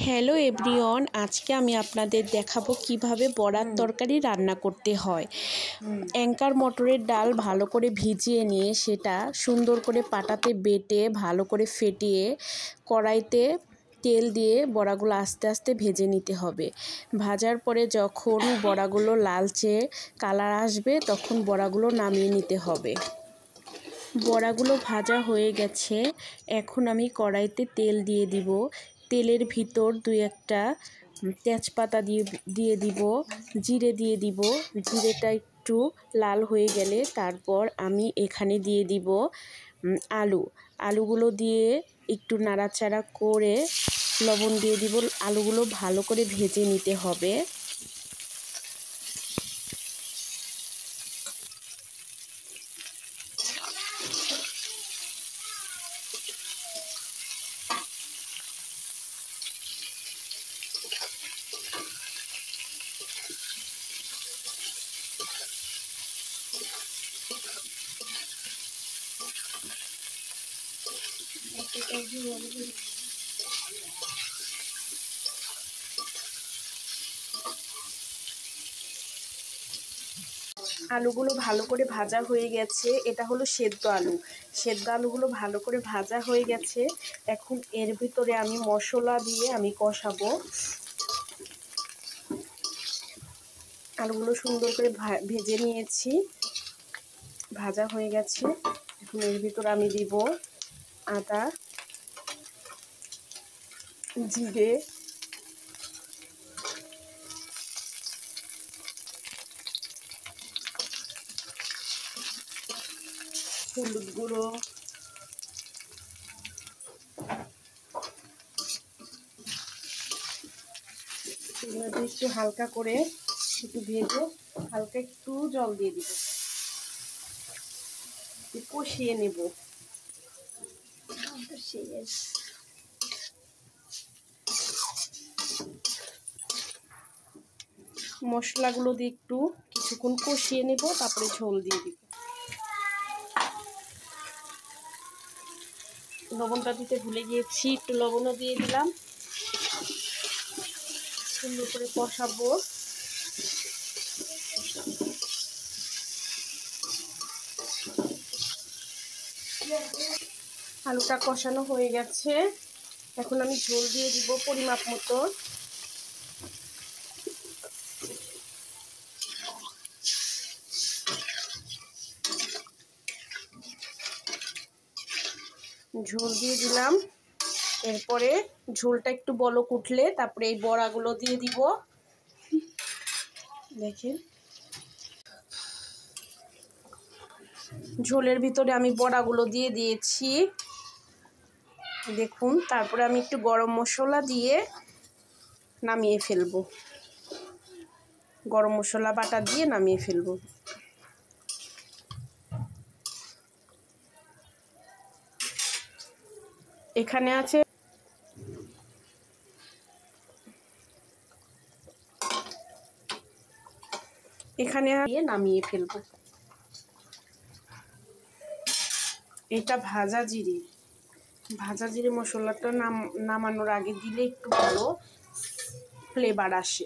Hello everyone, আজকে আমি আপনাদের দেখাবো কিভাবে বড়ার তরকারি রান্না করতে হয়। অ্যাঙ্কার মটরের ডাল ভালো করে ভিজিয়ে নিয়ে সেটা সুন্দর করে পাটাতে বেটে ভালো করে ফেটিয়ে কড়াইতে তেল দিয়ে বড়াগুলো আস্তে আস্তে ভেজে নিতে হবে। ভাজার পরে যখন বড়াগুলো লালচে কালার আসবে তখন বড়াগুলো নামিয়ে নিতে হবে। বড়াগুলো ভাজা হয়ে গেছে, এখন আমি কড়াইতে তেল দিয়ে দিব। তেলের ভিতর দুই একটা তেজপাতা দিয়ে দিব, জিরে দিয়ে দিব। জিরেটা একটু লাল হয়ে গেলে তারপর আমি এখানে দিয়ে দিব আলুগুলো দিয়ে একটু নাড়াচাড়া করে লবণ দিয়ে দিব। আলুগুলো ভালো করে ভেজে নিতে হবে। আলুগুলো ভালো করে ভাজা হয়ে গেছে। এটা হলো সেদ্ধ আলু। সেদ্ধ আলুগুলো ভালো করে ভাজা হয়ে গেছে। এখন এর ভিতরে আমি মশলা দিয়ে আমি কষাবো। আলুগুলো সুন্দর করে ভেজে নিয়েছি, ভাজা হয়ে গেছে। এখন এর ভিতরে আমি দিব আদা, জিরে, হলুদ গুঁড়ো, একটু হালকা করে একটু ভেজে হালকা একটু জল দিয়ে দিব, কষিয়ে নেব। মশলাগুলো দিয়ে একটু কিছুক্ষণ কষিয়ে নেব, তারপরে ঝোল দিয়ে দিব। লবণটা দিতে ভুলে গিয়েছি, একটু লবণও দিয়ে দিলাম। সুন্দর করে কষাবো। আলুটা কষানো হয়ে গেছে, এখন আমি ঝোল দিয়ে দিব পরিমাপ মতো। ঝোল দিয়ে দিলাম। এরপরে ঝোলটা একটু বলক উঠলে তারপরে এই বড়াগুলো দিয়ে দিব। দেখেন, ঝোলের ভিতরে আমি বড়াগুলো দিয়ে দিয়েছি। দেখুন, তারপরে আমি একটু গরম মশলা দিয়ে নামিয়ে ফেলবো। গরম মশলা বাটা দিয়ে নামিয়ে ফেলবো। এখানে আছে নামিয়ে ফেলবো। এটা ভাজা জিরে মশলাটা নামানোর আগে দিলে একটু ভালো ফ্লেভার আসে।